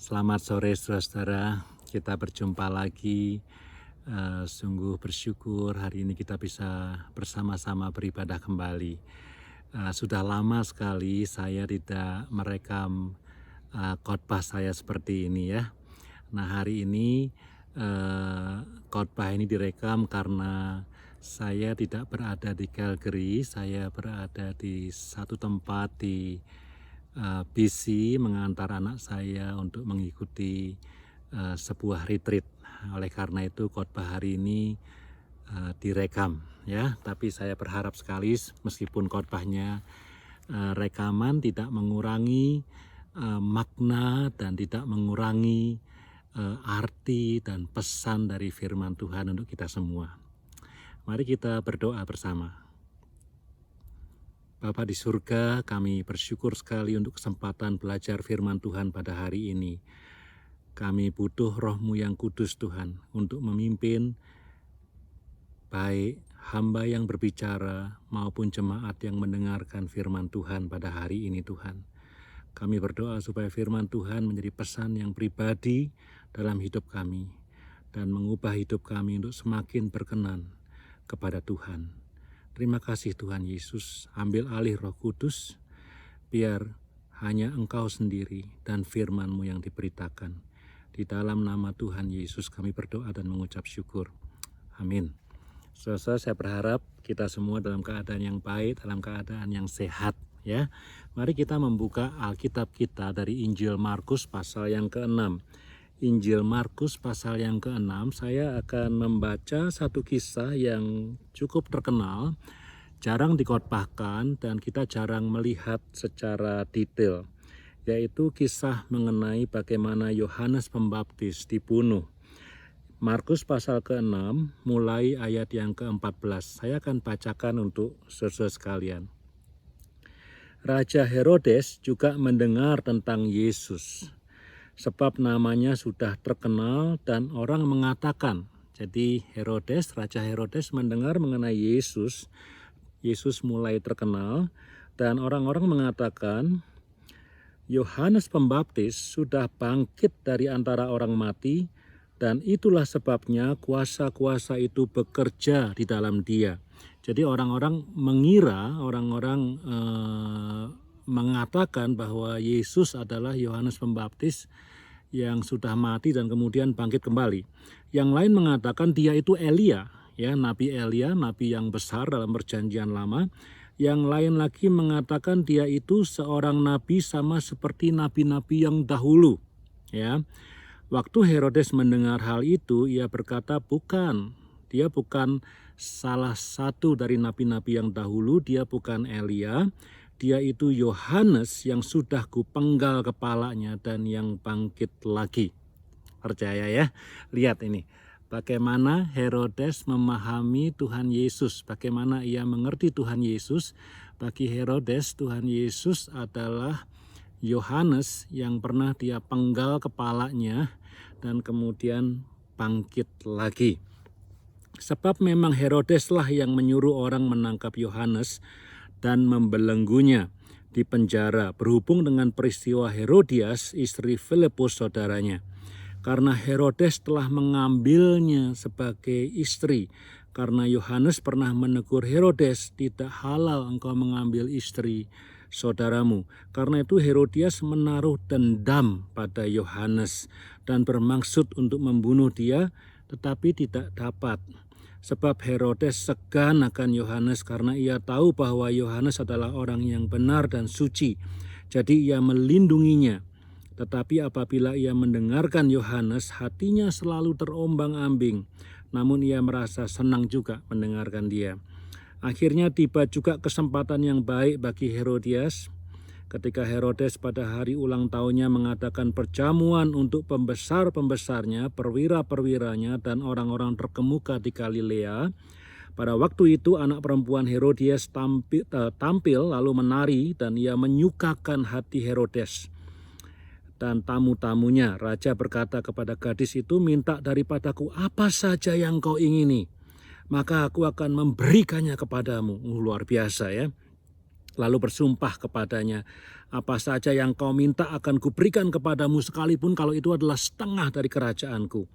Selamat sore saudara-saudara, kita berjumpa lagi. Sungguh bersyukur hari ini kita bisa bersama-sama beribadah kembali. Sudah lama sekali saya tidak merekam khotbah saya seperti ini ya. Nah hari ini khotbah ini direkam karena saya tidak berada di Calgary, saya berada di satu tempat di BC mengantar anak saya untuk mengikuti sebuah retreat. Oleh karena itu khotbah hari ini direkam ya, tapi saya berharap sekali meskipun khotbahnya rekaman tidak mengurangi makna dan tidak mengurangi arti dan pesan dari firman Tuhan untuk kita semua. Mari kita berdoa bersama. Bapa di surga, kami bersyukur sekali untuk kesempatan belajar firman Tuhan pada hari ini. Kami butuh Roh-Mu yang kudus Tuhan untuk memimpin baik hamba yang berbicara maupun jemaat yang mendengarkan firman Tuhan pada hari ini Tuhan. Kami berdoa supaya firman Tuhan menjadi pesan yang pribadi dalam hidup kami dan mengubah hidup kami untuk semakin berkenan kepada Tuhan. Terima kasih Tuhan Yesus, ambil alih Roh Kudus, biar hanya Engkau sendiri dan firman-Mu yang diberitakan. Di dalam nama Tuhan Yesus kami berdoa dan mengucap syukur. Amin. Saudara, saya berharap kita semua dalam keadaan yang baik, dalam keadaan yang sehat ya. Mari kita membuka Alkitab kita dari Injil Markus pasal yang ke-6. Injil Markus pasal yang ke-6, saya akan membaca satu kisah yang cukup terkenal, jarang dikhotbahkan dan kita jarang melihat secara detail, yaitu kisah mengenai bagaimana Yohanes Pembaptis dibunuh. Markus pasal ke-6 mulai ayat yang ke-14. Saya akan bacakan untuk saudara sekalian. Raja Herodes juga mendengar tentang Yesus, sebab namanya sudah terkenal dan orang mengatakan. Jadi Raja Herodes mendengar mengenai Yesus. Yesus mulai terkenal dan orang-orang mengatakan Yohanes Pembaptis sudah bangkit dari antara orang mati dan itulah sebabnya kuasa-kuasa itu bekerja di dalam dia. Jadi orang-orang mengira, mengatakan bahwa Yesus adalah Yohanes Pembaptis yang sudah mati dan kemudian bangkit kembali. Yang lain mengatakan dia itu Elia, ya, Nabi Elia, nabi yang besar dalam perjanjian lama. Yang lain lagi mengatakan dia itu seorang nabi sama seperti nabi-nabi yang dahulu, ya. Waktu Herodes mendengar hal itu, ia berkata, dia bukan salah satu dari nabi-nabi yang dahulu, dia bukan Elia. Dia itu Yohanes yang sudah kupenggal kepalanya dan yang bangkit lagi. Percaya ya? Lihat ini. Bagaimana Herodes memahami Tuhan Yesus. Bagaimana ia mengerti Tuhan Yesus. Bagi Herodes, Tuhan Yesus adalah Yohanes yang pernah dia penggal kepalanya dan kemudian bangkit lagi. Sebab memang Herodeslah yang menyuruh orang menangkap Yohanes dan membelenggunya di penjara berhubung dengan peristiwa Herodias, istri Filipus saudaranya. Karena Herodes telah mengambilnya sebagai istri. Karena Yohanes pernah menegur Herodes, tidak halal engkau mengambil istri saudaramu. Karena itu Herodias menaruh dendam pada Yohanes dan bermaksud untuk membunuh dia, tetapi tidak dapat. Sebab Herodes segan akan Yohanes karena ia tahu bahwa Yohanes adalah orang yang benar dan suci. Jadi ia melindunginya. Tetapi apabila ia mendengarkan Yohanes, hatinya selalu terombang-ambing. Namun ia merasa senang juga mendengarkan dia. Akhirnya tiba juga kesempatan yang baik bagi Herodias. Ketika Herodes pada hari ulang tahunnya mengadakan perjamuan untuk pembesar-pembesarnya, perwira-perwiranya, dan orang-orang terkemuka di Galilea. Pada waktu itu anak perempuan Herodias tampil lalu menari dan ia menyukakan hati Herodes dan tamu-tamunya. Raja berkata kepada gadis itu, minta daripadaku apa saja yang kau ingini, maka aku akan memberikannya kepadamu. Luar biasa ya. lalu bersumpah kepadanya, apa saja yang kau minta akan kuberikan kepadamu sekalipun kalau itu adalah setengah dari kerajaanku.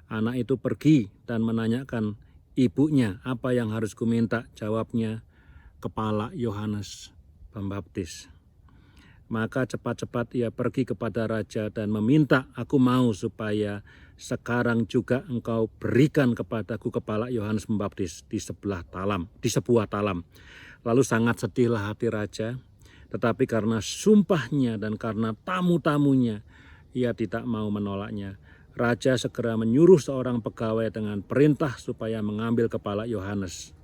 Anak itu pergi dan menanyakan ibunya, apa yang harus kuminta? Jawabnya, kepala Yohanes Pembaptis. Maka cepat-cepat ia pergi kepada raja dan meminta, aku mau supaya sekarang juga engkau berikan kepadaku kepala Yohanes Pembaptis di sebuah talam. Lalu sangat sedihlah hati raja, tetapi karena sumpahnya dan karena tamu-tamunya, ia tidak mau menolaknya. Raja segera menyuruh seorang pegawai dengan perintah supaya mengambil kepala Yohanes.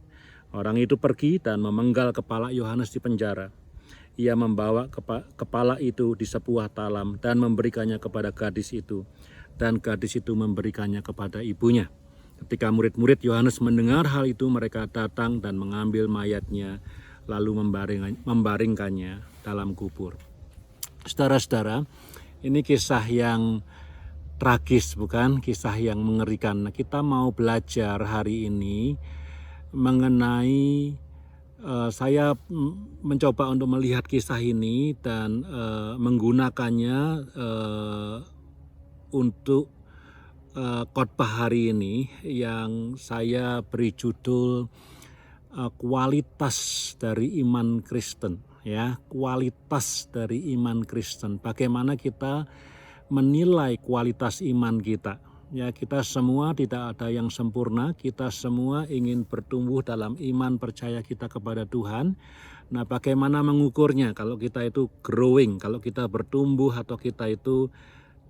Orang itu pergi dan memenggal kepala Yohanes di penjara. Ia membawa kepala itu di sebuah talam dan memberikannya kepada gadis itu. Dan gadis itu memberikannya kepada ibunya. Ketika murid-murid Yohanes mendengar hal itu, mereka datang dan mengambil mayatnya, lalu membaringkannya dalam kubur. Saudara-saudara, ini kisah yang tragis, bukan? Kisah yang mengerikan. Nah, kita mau belajar hari ini mengenai saya mencoba untuk melihat kisah ini dan menggunakannya untuk khotbah hari ini yang saya beri judul kualitas dari iman Kristen, ya, kualitas dari iman Kristen. Bagaimana kita menilai kualitas iman kita? Ya, kita semua tidak ada yang sempurna, kita semua ingin bertumbuh dalam iman percaya kita kepada Tuhan. Nah, bagaimana mengukurnya? Kalau kita itu growing, kalau kita bertumbuh atau kita itu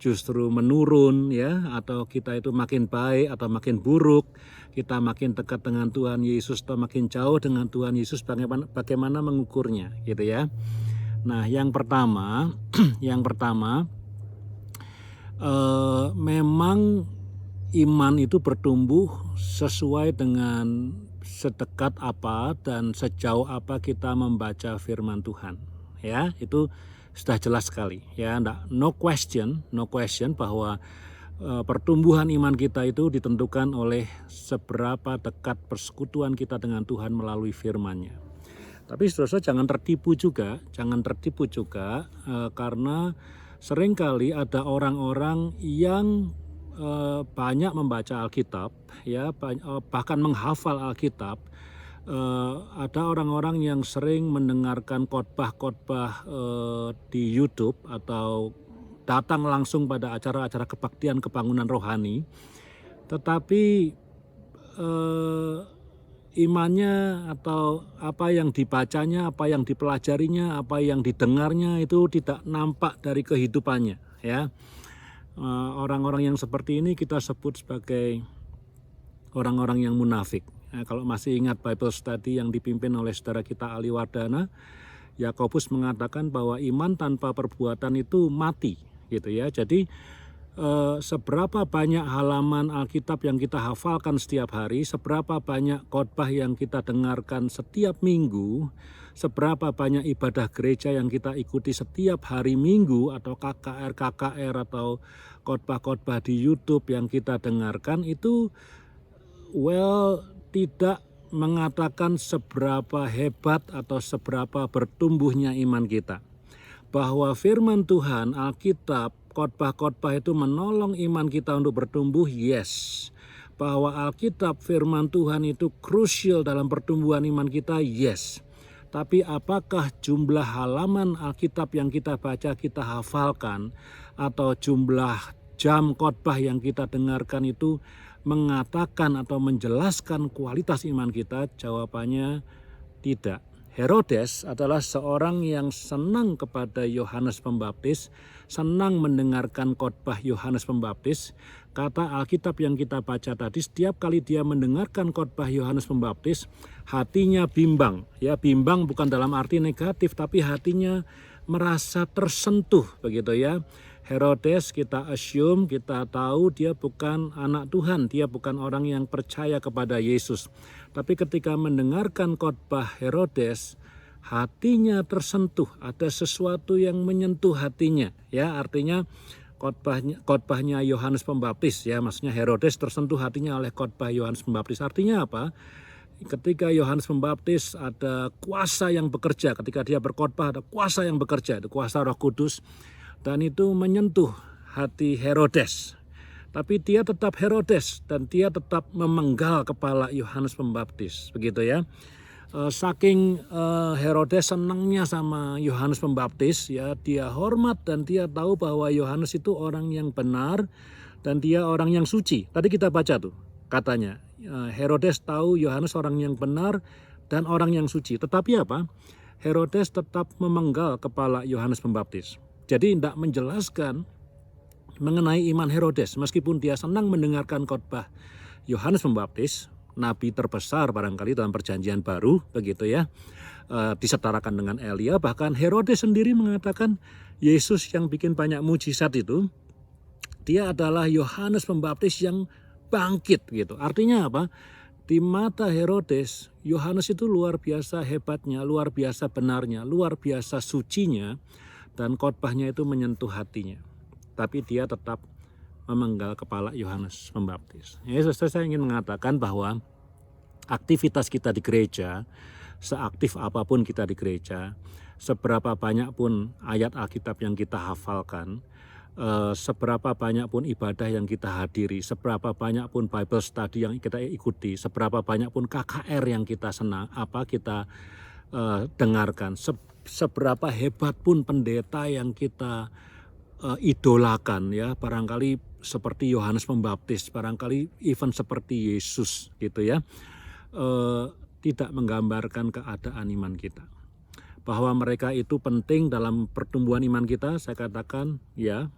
justru menurun, ya, atau kita itu makin baik atau makin buruk, kita makin dekat dengan Tuhan Yesus atau makin jauh dengan Tuhan Yesus, bagaimana mengukurnya, gitu ya. Nah, yang pertama, memang iman itu bertumbuh sesuai dengan sedekat apa dan sejauh apa kita membaca firman Tuhan. Ya, itu sudah jelas sekali. Ya, no question bahwa pertumbuhan iman kita itu ditentukan oleh seberapa dekat persekutuan kita dengan Tuhan melalui firman-Nya. Tapi saudara jangan tertipu juga karena seringkali ada orang-orang yang banyak membaca Alkitab, ya, bahkan menghafal Alkitab. Ada orang-orang yang sering mendengarkan khotbah-khotbah di YouTube atau datang langsung pada acara-acara kebaktian kebangunan rohani, tetapi imannya atau apa yang dibacanya, apa yang dipelajarinya, apa yang didengarnya itu tidak nampak dari kehidupannya, ya. Orang-orang yang seperti ini kita sebut sebagai orang-orang yang munafik. Nah, kalau masih ingat Bible Study yang dipimpin oleh saudara kita Ali Wardana, Yakobus mengatakan bahwa iman tanpa perbuatan itu mati, gitu ya. Jadi seberapa banyak halaman Alkitab yang kita hafalkan setiap hari, seberapa banyak khotbah yang kita dengarkan setiap minggu, seberapa banyak ibadah gereja yang kita ikuti setiap hari Minggu atau KKR atau khotbah-khotbah di YouTube yang kita dengarkan itu tidak mengatakan seberapa hebat atau seberapa bertumbuhnya iman kita. Bahwa firman Tuhan, Alkitab, khotbah-khotbah itu menolong iman kita untuk bertumbuh, yes. Bahwa Alkitab, firman Tuhan itu krusial dalam pertumbuhan iman kita, yes. Tapi apakah jumlah halaman Alkitab yang kita baca, kita hafalkan, atau jumlah jam khotbah yang kita dengarkan itu mengatakan atau menjelaskan kualitas iman kita? Jawabannya tidak. Herodes adalah seorang yang senang kepada Yohanes Pembaptis, senang mendengarkan khotbah Yohanes Pembaptis. Kata Alkitab yang kita baca tadi, setiap kali dia mendengarkan khotbah Yohanes Pembaptis, hatinya bimbang. Ya, bimbang bukan dalam arti negatif, tapi hatinya merasa tersentuh, begitu ya. Herodes kita assume, kita tahu dia bukan anak Tuhan, dia bukan orang yang percaya kepada Yesus. Tapi ketika mendengarkan khotbah Herodes, hatinya tersentuh, ada sesuatu yang menyentuh hatinya. Ya, artinya khotbahnya Yohanes Pembaptis, ya, maksudnya Herodes tersentuh hatinya oleh khotbah Yohanes Pembaptis. Artinya apa? ketika Yohanes Pembaptis ada kuasa yang bekerja, ketika dia berkhotbah ada kuasa yang bekerja, itu kuasa Roh Kudus, dan itu menyentuh hati Herodes. Tapi dia tetap Herodes dan dia tetap memenggal kepala Yohanes Pembaptis, begitu ya. Saking Herodes senangnya sama Yohanes Pembaptis, ya, dia hormat dan dia tahu bahwa Yohanes itu orang yang benar dan dia orang yang suci. Tadi kita baca tuh katanya, Herodes tahu Yohanes orang yang benar dan orang yang suci. Tetapi apa? Herodes tetap memenggal kepala Yohanes Pembaptis. Jadi tidak menjelaskan mengenai iman Herodes, meskipun dia senang mendengarkan khotbah Yohanes Pembaptis, nabi terbesar barangkali dalam perjanjian baru, begitu ya, disetarakan dengan Elia. Bahkan Herodes sendiri mengatakan Yesus yang bikin banyak mujizat itu, dia adalah Yohanes Pembaptis yang bangkit gitu. Artinya apa? Di mata Herodes, Yohanes itu luar biasa hebatnya, luar biasa benarnya, luar biasa sucinya, dan khotbahnya itu menyentuh hatinya. Tapi dia tetap memenggal kepala Yohanes Pembaptis. Ya, saya ingin mengatakan bahwa aktivitas kita di gereja, seaktif apapun kita di gereja, seberapa banyak pun ayat Alkitab yang kita hafalkan, seberapa banyak pun ibadah yang kita hadiri, seberapa banyak pun Bible study yang kita ikuti, seberapa banyak pun KKR yang kita kita dengarkan, seberapa hebat pun pendeta yang kita idolakan, ya, barangkali seperti Yohanes Pembaptis, barangkali even seperti Yesus gitu ya, tidak menggambarkan keadaan iman kita. Bahwa mereka itu penting dalam pertumbuhan iman kita, saya katakan ya,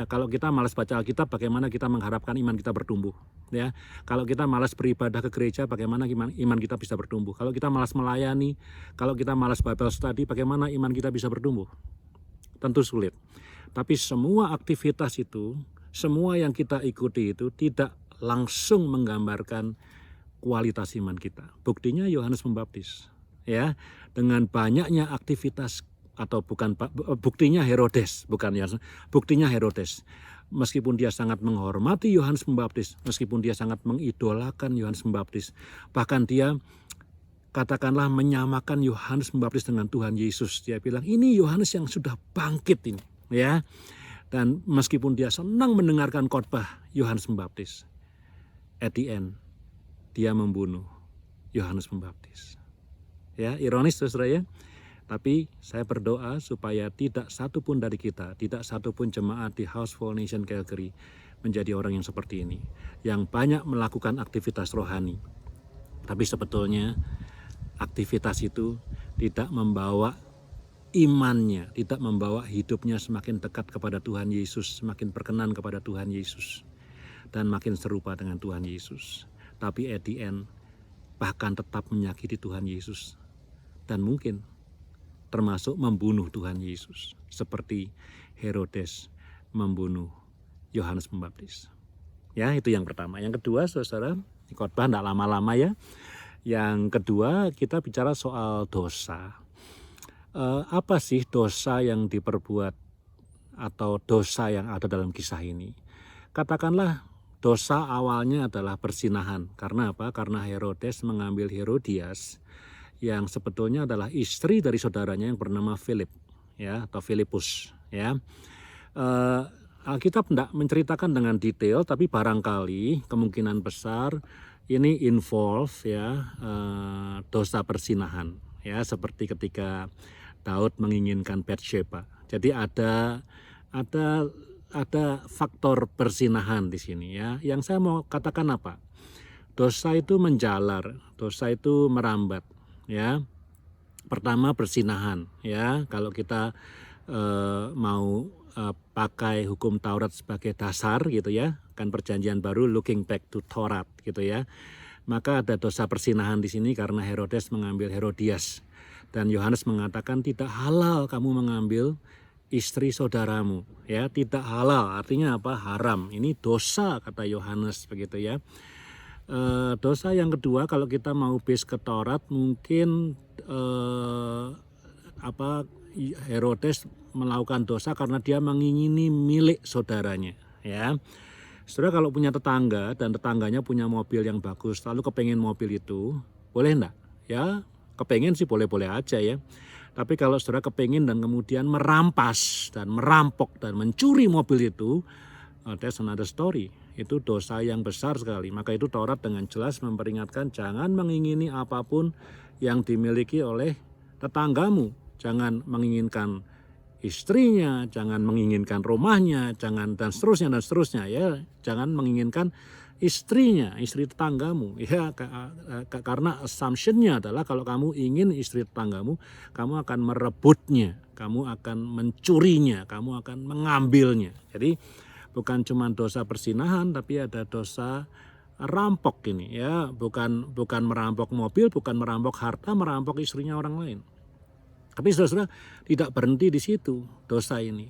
kalau kita malas baca Alkitab, bagaimana kita mengharapkan iman kita bertumbuh? Ya, kalau kita malas beribadah ke gereja, bagaimana iman kita bisa bertumbuh? Kalau kita malas melayani, kalau kita malas Bible study, bagaimana iman kita bisa bertumbuh? Tentu sulit. Tapi semua aktivitas itu, semua yang kita ikuti itu tidak langsung menggambarkan kualitas iman kita. Buktinya Yohanes Pembaptis, ya, dengan banyaknya aktivitas, atau bukan, buktinya Herodes, bukan ya, buktinya Herodes. Meskipun dia sangat menghormati Yohanes Pembaptis, meskipun dia sangat mengidolakan Yohanes Pembaptis, bahkan dia katakanlah menyamakan Yohanes Pembaptis dengan Tuhan Yesus. Dia bilang ini Yohanes yang sudah bangkit ini, ya. Dan meskipun dia senang mendengarkan khotbah Yohanes Pembaptis, at the end dia membunuh Yohanes Pembaptis. Ya, ironis saudara ya. Tapi saya berdoa supaya tidak satu pun dari kita, tidak satu pun jemaat di House for Nation Calgary menjadi orang yang seperti ini, yang banyak melakukan aktivitas rohani. Tapi sebetulnya aktivitas itu tidak membawa imannya, tidak membawa hidupnya semakin dekat kepada Tuhan Yesus, semakin berkenan kepada Tuhan Yesus, dan makin serupa dengan Tuhan Yesus. Tapi at the end, bahkan tetap menyakiti Tuhan Yesus, dan mungkin termasuk membunuh Tuhan Yesus, seperti Herodes membunuh Yohanes Pembaptis. Ya, itu yang pertama. Yang kedua, saudara, khotbah tidak lama-lama ya. Yang kedua, kita bicara soal dosa. Apa sih dosa yang diperbuat atau dosa yang ada dalam kisah ini? Katakanlah dosa awalnya adalah perzinahan. Karena apa? Karena Herodes mengambil Herodias, yang sebetulnya adalah istri dari saudaranya yang bernama Philip, ya, atau Filipus, ya. Alkitab tidak menceritakan dengan detail, tapi barangkali kemungkinan besar ini involve, ya, dosa perzinahan, ya, seperti ketika Daud menginginkan Bathsheba. Jadi ada faktor perzinahan di sini, ya. Yang saya mau katakan apa? Dosa itu menjalar, dosa itu merambat. Ya, pertama perzinahan, ya. Kalau kita mau pakai hukum Taurat sebagai dasar gitu ya, kan perjanjian baru looking back to Taurat gitu ya, maka ada dosa perzinahan di sini karena Herodes mengambil Herodias, dan Yohanes mengatakan tidak halal kamu mengambil istri saudaramu, ya, tidak halal artinya apa? Haram. Ini dosa kata Yohanes begitu ya. Dosa yang kedua, kalau kita mau base ke Taurat, mungkin Herodes melakukan dosa karena dia mengingini milik saudaranya, ya. Saudara kalau punya tetangga dan tetangganya punya mobil yang bagus, lalu kepengen mobil itu, boleh enggak? Ya, kepengen sih boleh-boleh aja ya. Tapi kalau saudara kepengen dan kemudian merampas dan merampok dan mencuri mobil itu, that's another story. Itu dosa yang besar sekali. Maka itu Taurat dengan jelas memperingatkan jangan mengingini apapun yang dimiliki oleh tetanggamu. Jangan menginginkan istrinya, jangan menginginkan rumahnya, jangan dan seterusnya ya, jangan menginginkan istrinya, istri tetanggamu ya, karena assumptionnya adalah kalau kamu ingin istri tetanggamu, kamu akan merebutnya, kamu akan mencurinya, kamu akan mengambilnya. Jadi bukan cuma dosa persinahan, tapi ada dosa rampok ini ya, bukan merampok mobil, bukan merampok harta, merampok istrinya orang lain. Tapi saudara tidak berhenti di situ dosa ini.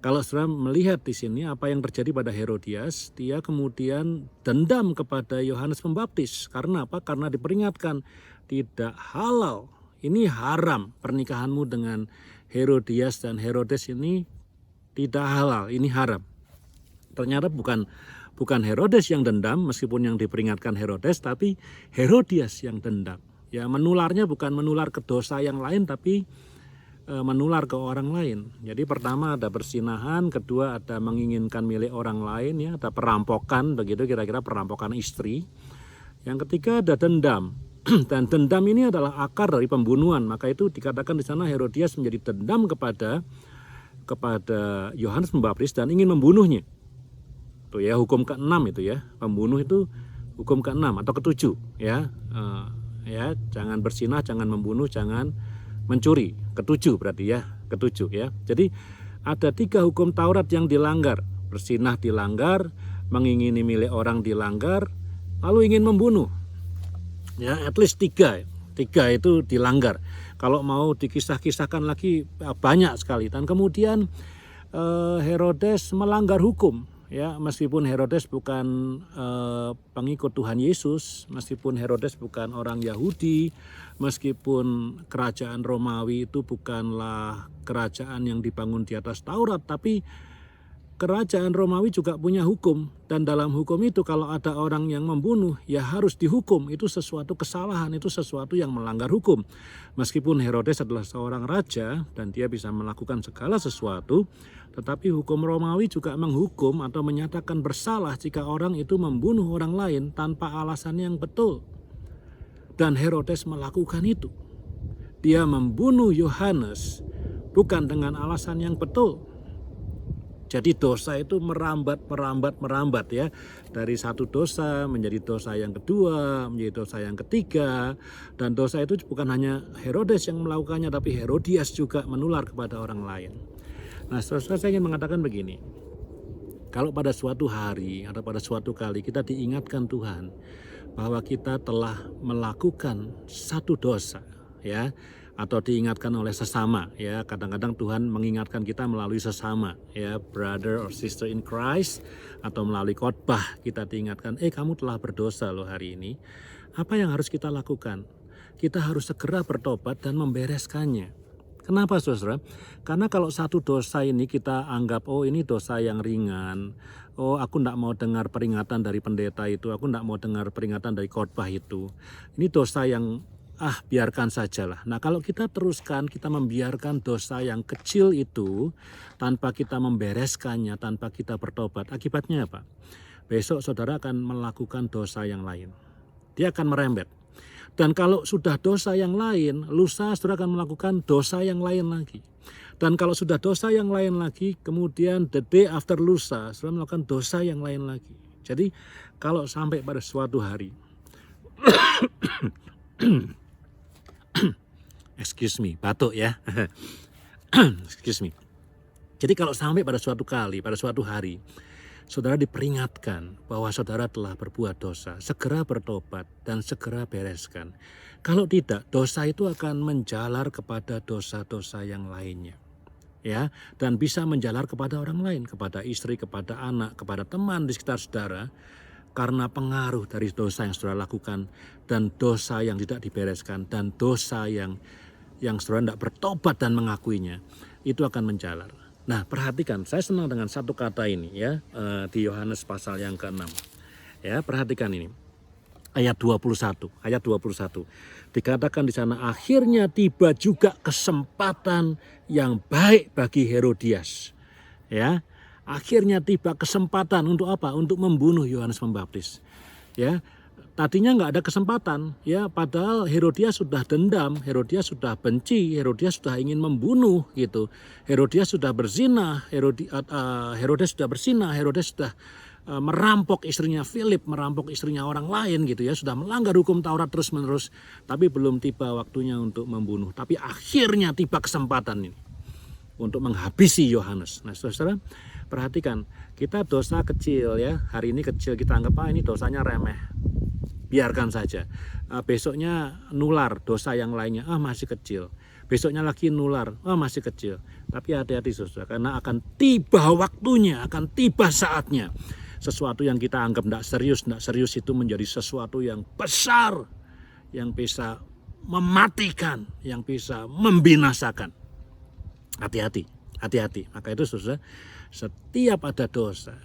Kalau saudara melihat di sini apa yang terjadi pada Herodias, dia kemudian dendam kepada Yohanes Pembaptis. Karena apa? Karena diperingatkan tidak halal. Ini haram pernikahanmu dengan Herodias dan Herodes ini tidak halal, ini haram. Ternyata bukan Herodes yang dendam, meskipun yang diperingatkan Herodes, tapi Herodias yang dendam. Ya, menularnya bukan menular ke dosa yang lain, tapi menular ke orang lain. Jadi pertama ada persinahan, kedua ada menginginkan milik orang lain, ya, ada perampokan, begitu kira-kira perampokan istri. Yang ketiga ada dendam. Dan dendam ini adalah akar dari pembunuhan. Maka itu dikatakan di sana Herodias menjadi dendam kepada Yohanes Pembaptis dan ingin membunuhnya. Tuh ya, hukum ke-6 itu ya. Pembunuh itu hukum ke-6 atau ke-7 ya. Ya, jangan bersinah, jangan membunuh, jangan mencuri. Ke-7 berarti ya, ke-7 ya. Jadi ada 3 hukum Taurat yang dilanggar. Bersinah dilanggar, mengingini milik orang dilanggar, lalu ingin membunuh. Ya, at least 3 itu dilanggar. Kalau mau dikisah-kisahkan lagi banyak sekali. Dan kemudian Herodes melanggar hukum. Ya, meskipun Herodes bukan pengikut Tuhan Yesus, meskipun Herodes bukan orang Yahudi, meskipun kerajaan Romawi itu bukanlah kerajaan yang dibangun di atas Taurat, tapi kerajaan Romawi juga punya hukum. Dan dalam hukum itu kalau ada orang yang membunuh, ya harus dihukum. Itu sesuatu kesalahan, itu sesuatu yang melanggar hukum. Meskipun Herodes adalah seorang raja dan dia bisa melakukan segala sesuatu, tetapi hukum Romawi juga menghukum atau menyatakan bersalah jika orang itu membunuh orang lain tanpa alasan yang betul. Dan Herodes melakukan itu. Dia membunuh Yohanes bukan dengan alasan yang betul. Jadi dosa itu merambat ya. Dari satu dosa menjadi dosa yang kedua, menjadi dosa yang ketiga. Dan dosa itu bukan hanya Herodes yang melakukannya, tapi Herodias juga menular kepada orang lain. Nah, saudara, saya ingin mengatakan begini. Kalau pada suatu hari atau pada suatu kali kita diingatkan Tuhan bahwa kita telah melakukan satu dosa, ya, atau diingatkan oleh sesama, ya, kadang-kadang Tuhan mengingatkan kita melalui sesama, ya, brother or sister in Christ, atau melalui khotbah kita diingatkan, kamu telah berdosa loh hari ini. Apa yang harus kita lakukan? Kita harus segera bertobat dan membereskannya. Kenapa, saudara? Karena kalau satu dosa ini kita anggap, ini dosa yang ringan, aku tidak mau dengar peringatan dari pendeta itu, aku tidak mau dengar peringatan dari khotbah itu. Ini dosa yang biarkan sajalah. Nah, kalau kita teruskan, kita membiarkan dosa yang kecil itu tanpa kita membereskannya, tanpa kita bertobat, akibatnya apa? Besok saudara akan melakukan dosa yang lain. Dia akan merembet. Dan kalau sudah dosa yang lain, lusa saudara akan melakukan dosa yang lain lagi. Dan kalau sudah dosa yang lain lagi, kemudian the day after lusa, saudara melakukan dosa yang lain lagi. Jadi kalau sampai pada suatu hari, excuse me, batuk ya. Excuse me. Jadi kalau sampai pada suatu kali, pada suatu hari, saudara diperingatkan bahwa saudara telah berbuat dosa, segera bertobat dan segera bereskan. Kalau tidak, dosa itu akan menjalar kepada dosa-dosa yang lainnya. Ya, dan bisa menjalar kepada orang lain, kepada istri, kepada anak, kepada teman di sekitar saudara, karena pengaruh dari dosa yang saudara lakukan dan dosa yang tidak dibereskan dan dosa yang saudara tidak bertobat dan mengakuinya, itu akan menjalar. Nah, perhatikan, saya senang dengan satu kata ini ya, di Yohanes pasal yang ke-6. Ya, perhatikan ini. Ayat 21. Dikatakan di sana, akhirnya tiba juga kesempatan yang baik bagi Herodias. Ya. Akhirnya tiba kesempatan untuk apa? Untuk membunuh Yohanes Pembaptis. Ya. Tadinya nggak ada kesempatan, ya, padahal Herodias sudah dendam, Herodias sudah benci, Herodias sudah ingin membunuh gitu. Herodias sudah berzina, Herodes sudah berzina, Herodes sudah merampok istrinya Philip, merampok istrinya orang lain gitu ya, sudah melanggar hukum Taurat terus-menerus, tapi belum tiba waktunya untuk membunuh. Tapi akhirnya tiba kesempatan ini untuk menghabisi Yohanes. Nah, saudara, perhatikan, kita dosa kecil ya, hari ini kecil, kita anggap ini dosanya remeh. Biarkan saja. Besoknya nular dosa yang lainnya, masih kecil. Besoknya lagi nular, masih kecil. Tapi hati-hati saudara, karena akan tiba waktunya, akan tiba saatnya. Sesuatu yang kita anggap tidak serius itu menjadi sesuatu yang besar, yang bisa mematikan, yang bisa membinasakan. Hati-hati. Maka itu saudara, setiap ada dosa,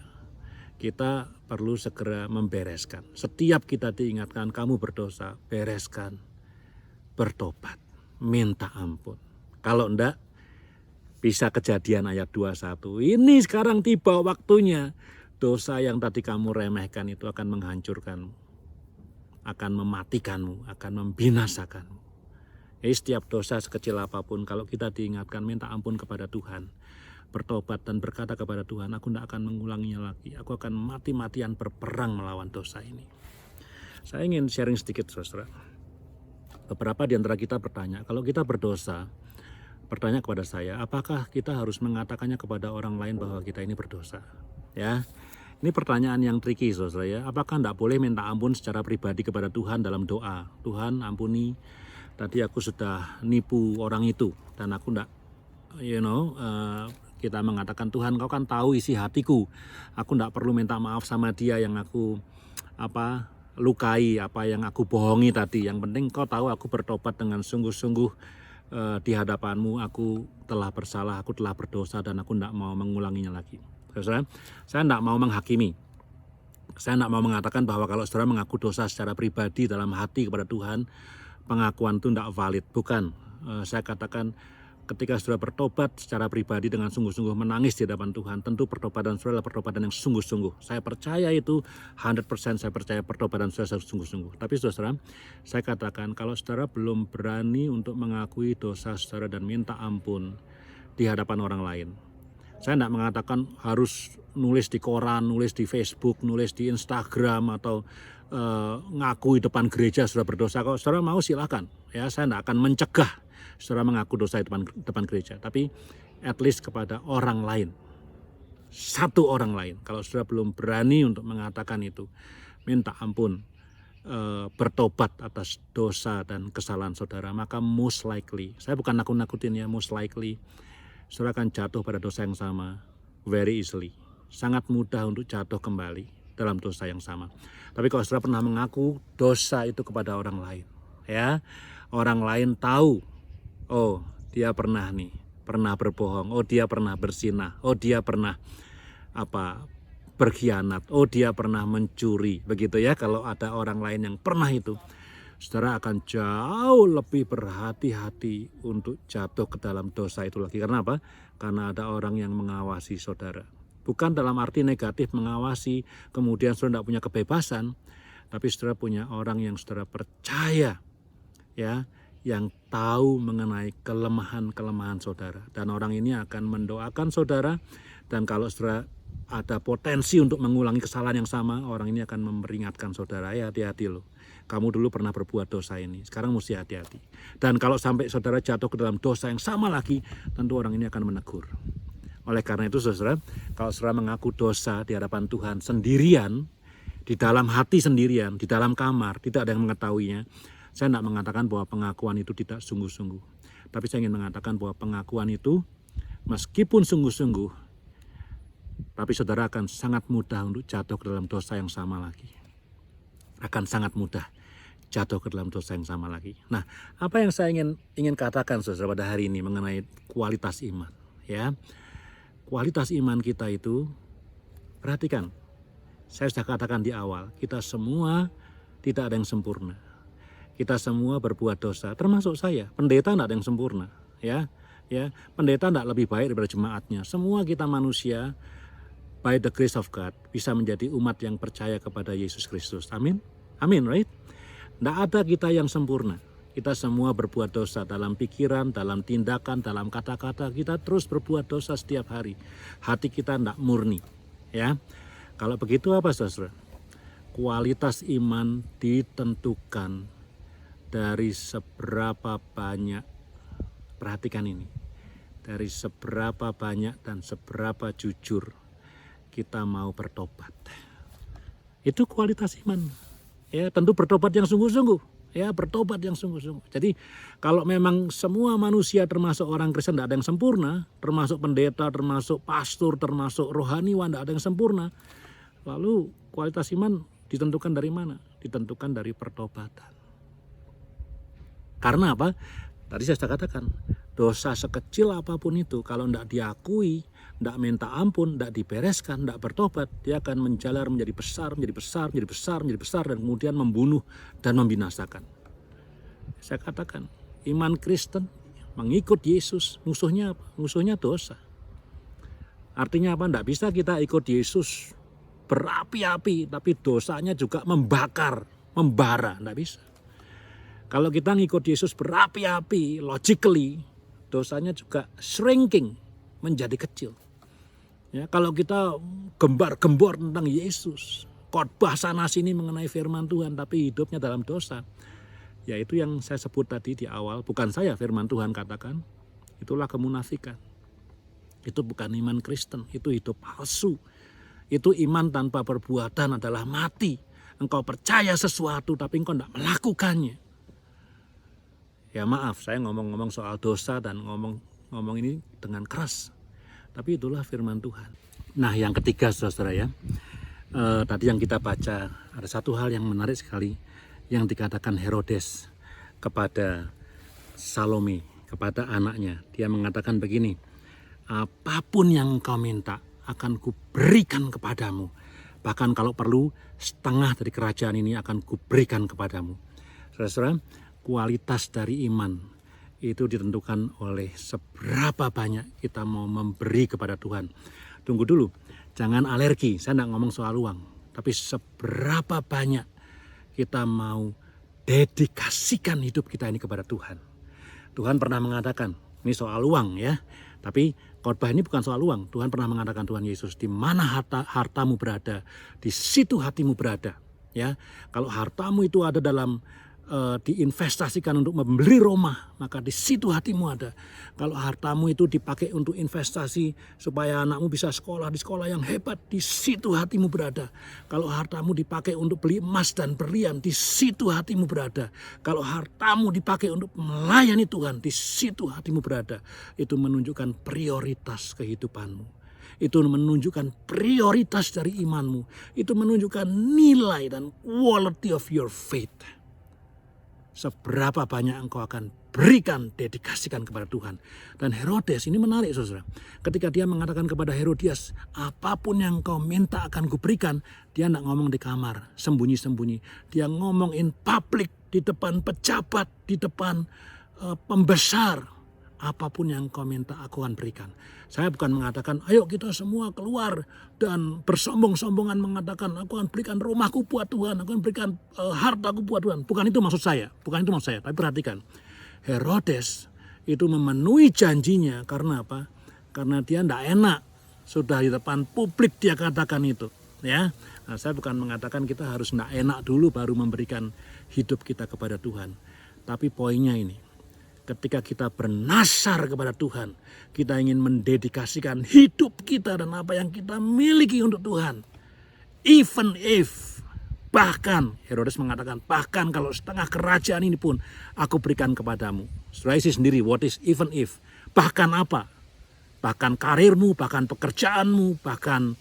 kita perlu segera membereskan. Setiap kita diingatkan kamu berdosa, bereskan, bertobat, minta ampun. Kalau enggak, bisa kejadian ayat 21. Ini sekarang tiba waktunya. Dosa yang tadi kamu remehkan itu akan menghancurkanmu, akan mematikanmu, akan membinasakanmu. Jadi setiap dosa sekecil apapun, kalau kita diingatkan minta ampun kepada Tuhan, bertobat dan berkata kepada Tuhan, aku tidak akan mengulanginya lagi. Aku akan mati-matian berperang melawan dosa ini. Saya ingin sharing sedikit, saudara. Beberapa di antara kita bertanya, kalau kita berdosa, bertanya kepada saya, apakah kita harus mengatakannya kepada orang lain bahwa kita ini berdosa? Ya, ini pertanyaan yang tricky, saudara ya. Apakah tidak boleh minta ampun secara pribadi kepada Tuhan dalam doa? Tuhan ampuni, tadi aku sudah nipu orang itu dan aku tidak, kita mengatakan, Tuhan kau kan tahu isi hatiku, aku tidak perlu minta maaf sama dia yang aku lukai, apa yang aku bohongi tadi. Yang penting kau tahu aku bertobat dengan sungguh-sungguh di hadapanmu, aku telah bersalah, aku telah berdosa dan aku tidak mau mengulanginya lagi. Saudara, saya tidak mau menghakimi. Saya tidak mau mengatakan bahwa kalau saudara mengaku dosa secara pribadi dalam hati kepada Tuhan, pengakuan itu tidak valid. Bukan, saya katakan ketika saudara bertobat secara pribadi dengan sungguh-sungguh menangis di hadapan Tuhan, tentu pertobatan saudara adalah pertobatan yang sungguh-sungguh. Saya percaya itu 100%, saya percaya pertobatan saudara sungguh-sungguh. Tapi saudara, saya katakan kalau saudara belum berani untuk mengakui dosa saudara dan minta ampun di hadapan orang lain, saya tidak mengatakan harus nulis di koran, nulis di Facebook, nulis di Instagram, atau ngaku di depan gereja saudara berdosa. Kalau saudara mau silakan, ya, saya tidak akan mencegah saudara mengaku dosa di depan gereja. Tapi at least kepada orang lain, satu orang lain. Kalau saudara belum berani untuk mengatakan itu, minta ampun, bertobat atas dosa dan kesalahan saudara, maka most likely, saya bukan nakut-nakutin ya, most likely saudara akan jatuh pada dosa yang sama very easily. Sangat mudah untuk jatuh kembali dalam dosa yang sama. Tapi kalau saudara pernah mengaku dosa itu kepada orang lain, ya, orang lain tahu, oh dia pernah berbohong, oh dia pernah berzina, oh dia pernah berkhianat, oh dia pernah mencuri, begitu ya. Kalau ada orang lain yang pernah itu, saudara akan jauh lebih berhati-hati untuk jatuh ke dalam dosa itu lagi. Karena apa? Karena ada orang yang mengawasi saudara. Bukan dalam arti negatif mengawasi, kemudian saudara tidak punya kebebasan, tapi saudara punya orang yang saudara percaya, ya, yang tahu mengenai kelemahan-kelemahan saudara. Dan orang ini akan mendoakan saudara, dan kalau saudara ada potensi untuk mengulangi kesalahan yang sama, orang ini akan memperingatkan saudara, ya hati-hati loh. Kamu dulu pernah berbuat dosa ini, sekarang mesti hati-hati. Dan kalau sampai saudara jatuh ke dalam dosa yang sama lagi, tentu orang ini akan menegur. Oleh karena itu saudara, kalau saudara mengaku dosa di hadapan Tuhan sendirian, di dalam hati sendirian, di dalam kamar, tidak ada yang mengetahuinya, saya tidak mengatakan bahwa pengakuan itu tidak sungguh-sungguh. Tapi saya ingin mengatakan bahwa pengakuan itu meskipun sungguh-sungguh, tapi saudara akan sangat mudah untuk jatuh ke dalam dosa yang sama lagi. Akan sangat mudah jatuh ke dalam dosa yang sama lagi. Nah, apa yang saya ingin katakan saudara pada hari ini mengenai kualitas iman, ya. kualitas iman kita itu, perhatikan, saya sudah katakan di awal, kita semua tidak ada yang sempurna. Kita semua berbuat dosa, termasuk saya. Pendeta tidak ada yang sempurna, ya. Pendeta tidak lebih baik daripada jemaatnya. Semua kita manusia, by the grace of God, bisa menjadi umat yang percaya kepada Yesus Kristus. Amin, amin, right? Tidak ada kita yang sempurna. Kita semua berbuat dosa dalam pikiran, dalam tindakan, dalam kata-kata. Kita terus berbuat dosa setiap hari. Hati kita tidak murni, ya. Kalau begitu apa, saudara? Kualitas iman ditentukan dari seberapa banyak, perhatikan ini, dari seberapa banyak dan seberapa jujur kita mau bertobat. Itu kualitas iman. Ya, tentu bertobat yang sungguh-sungguh. Ya, bertobat yang sungguh-sungguh. Jadi kalau memang semua manusia termasuk orang Kristen tidak ada yang sempurna, termasuk pendeta, termasuk pastor, termasuk rohaniwan tidak ada yang sempurna. Lalu kualitas iman ditentukan dari mana? Ditentukan dari pertobatan. Karena apa? Tadi saya sudah katakan, dosa sekecil apapun itu kalau tidak diakui, tidak minta ampun, tidak dibereskan, tidak bertobat, dia akan menjalar menjadi besar, menjadi besar, menjadi besar, menjadi besar, dan kemudian membunuh dan membinasakan. Saya katakan, iman Kristen mengikut Yesus, musuhnya apa? Musuhnya dosa. Artinya apa? Tidak bisa kita ikut Yesus berapi-api, tapi dosanya juga membakar, membara, tidak bisa. Kalau kita ngikut Yesus berapi-api, logically, dosanya juga shrinking, menjadi kecil. Ya, kalau kita gembar-gembor tentang Yesus, khotbah sana sini mengenai firman Tuhan, tapi hidupnya dalam dosa, ya itu yang saya sebut tadi di awal, bukan saya, firman Tuhan katakan, itulah kemunafikan. Itu bukan iman Kristen, itu hidup palsu. Itu iman tanpa perbuatan adalah mati. Engkau percaya sesuatu tapi engkau tidak melakukannya. Ya maaf, saya ngomong-ngomong soal dosa dan ngomong ini dengan keras. Tapi itulah firman Tuhan. Nah yang ketiga saudara ya, tadi yang kita baca ada satu hal yang menarik sekali yang dikatakan Herodes kepada Salome, kepada anaknya. Dia mengatakan begini, apapun yang kau minta akan kuberikan kepadamu. Bahkan kalau perlu setengah dari kerajaan ini akan kuberikan kepadamu. Saudara-saudara, kualitas dari iman itu ditentukan oleh seberapa banyak kita mau memberi kepada Tuhan. Tunggu dulu, jangan alergi, saya tidak ngomong soal uang. Tapi seberapa banyak kita mau dedikasikan hidup kita ini kepada Tuhan. Tuhan pernah mengatakan, ini soal uang ya. Tapi khotbah ini bukan soal uang. Tuhan pernah mengatakan, Tuhan Yesus, di mana hartamu berada, di situ hatimu berada. Ya, kalau hartamu itu ada dalam diinvestasikan untuk membeli rumah, maka di situ hatimu ada. Kalau hartamu itu dipakai untuk investasi supaya anakmu bisa sekolah di sekolah yang hebat, di situ hatimu berada. Kalau hartamu dipakai untuk beli emas dan berlian, di situ hatimu berada. Kalau hartamu dipakai untuk melayani Tuhan, di situ hatimu berada. Itu menunjukkan prioritas kehidupanmu. Itu menunjukkan prioritas dari imanmu. Itu menunjukkan nilai dan quality of your faith. Seberapa banyak engkau akan berikan, dedikasikan kepada Tuhan. Dan Herodes ini menarik saudara. Ketika dia mengatakan kepada Herodias, apapun yang kau minta akan kuberikan, dia tidak ngomong di kamar, sembunyi-sembunyi. Dia ngomong in public, di depan pejabat, di depan pembesar. Apapun yang kau minta aku akan berikan. Saya bukan mengatakan ayo kita semua keluar dan bersombong-sombongan mengatakan aku akan berikan rumahku buat Tuhan, aku akan berikan hartaku buat Tuhan. Bukan itu maksud saya, Tapi perhatikan, Herodes itu memenuhi janjinya karena apa? Karena dia tidak enak sudah di depan publik dia katakan itu. Ya, nah, saya bukan mengatakan kita harus tidak enak dulu baru memberikan hidup kita kepada Tuhan. Tapi poinnya ini. Ketika kita bernasar kepada Tuhan, kita ingin mendedikasikan hidup kita dan apa yang kita miliki untuk Tuhan. Even if, bahkan, Herodes mengatakan, bahkan kalau setengah kerajaan ini pun aku berikan kepadamu. Saudara isi sendiri, what is even if? Bahkan apa? Bahkan karirmu, bahkan pekerjaanmu, bahkan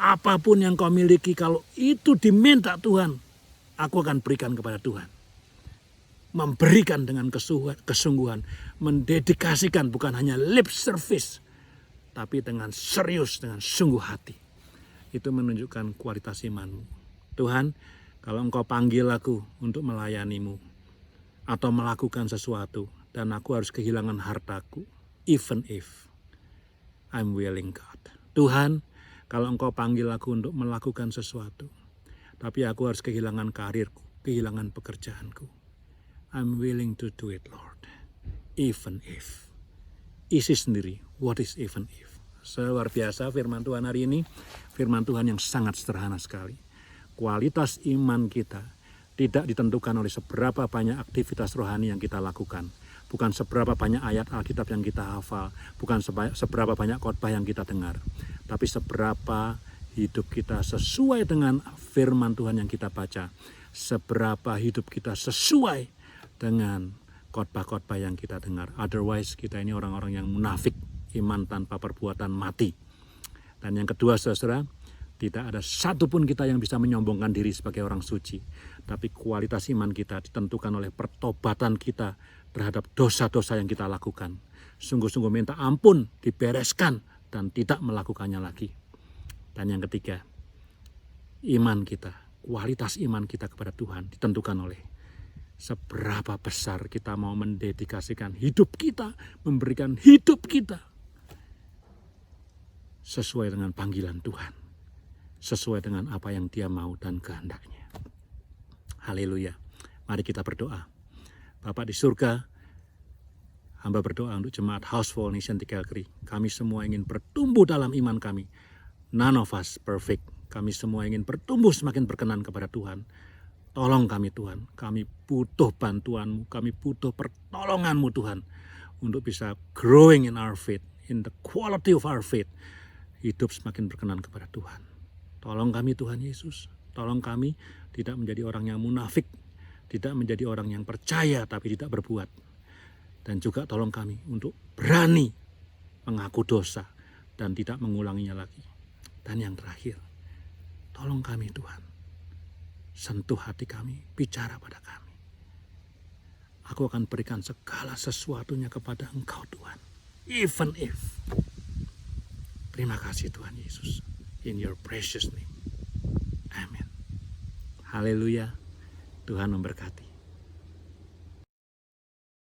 apapun yang kau miliki, kalau itu diminta Tuhan, aku akan berikan kepada Tuhan. Memberikan dengan kesungguhan, mendedikasikan bukan hanya lip service, tapi dengan serius, dengan sungguh hati. Itu menunjukkan kualitas imanmu. Tuhan, kalau Engkau panggil aku untuk melayanimu atau melakukan sesuatu dan aku harus kehilangan hartaku, even if I'm willing, God. Tuhan, kalau Engkau panggil aku untuk melakukan sesuatu, tapi aku harus kehilangan karirku, kehilangan pekerjaanku, I'm willing to do it, Lord. Even if. Isi sendiri, what is even if? Luar biasa firman Tuhan hari ini, firman Tuhan yang sangat sederhana sekali. Kualitas iman kita tidak ditentukan oleh seberapa banyak aktivitas rohani yang kita lakukan. Bukan seberapa banyak ayat Alkitab yang kita hafal, bukan seberapa banyak khotbah yang kita dengar. Tapi seberapa hidup kita sesuai dengan firman Tuhan yang kita baca. Seberapa hidup kita sesuai dengan khotbah-khotbah yang kita dengar. Otherwise kita ini orang-orang yang munafik, iman tanpa perbuatan mati. Dan yang kedua, saudara, tidak ada satupun kita yang bisa menyombongkan diri sebagai orang suci. Tapi kualitas iman kita ditentukan oleh pertobatan kita terhadap dosa-dosa yang kita lakukan. Sungguh-sungguh minta ampun, dibereskan, dan tidak melakukannya lagi. Dan yang ketiga, iman kita, kualitas iman kita kepada Tuhan ditentukan oleh seberapa besar kita mau mendedikasikan hidup kita, memberikan hidup kita sesuai dengan panggilan Tuhan, sesuai dengan apa yang Dia mau dan kehendaknya. Haleluya. Mari kita berdoa. Bapa di surga, hamba berdoa untuk jemaat House for All Nation di Calgary. Kami semua ingin bertumbuh dalam iman kami. None of us perfect. Kami semua ingin bertumbuh semakin berkenan kepada Tuhan. Tolong kami Tuhan, kami butuh bantuan-Mu, kami butuh pertolongan-Mu Tuhan. Untuk bisa growing in our faith, in the quality of our faith. Hidup semakin berkenan kepada Tuhan. Tolong kami Tuhan Yesus, tolong kami tidak menjadi orang yang munafik, tidak menjadi orang yang percaya tapi tidak berbuat. Dan juga tolong kami untuk berani mengaku dosa dan tidak mengulanginya lagi. Dan yang terakhir, tolong kami Tuhan, sentuh hati kami, bicara pada kami. Aku akan berikan segala sesuatunya kepada Engkau Tuhan, even if. Terima kasih Tuhan Yesus. In your precious name. Amen. Haleluya. Tuhan memberkati.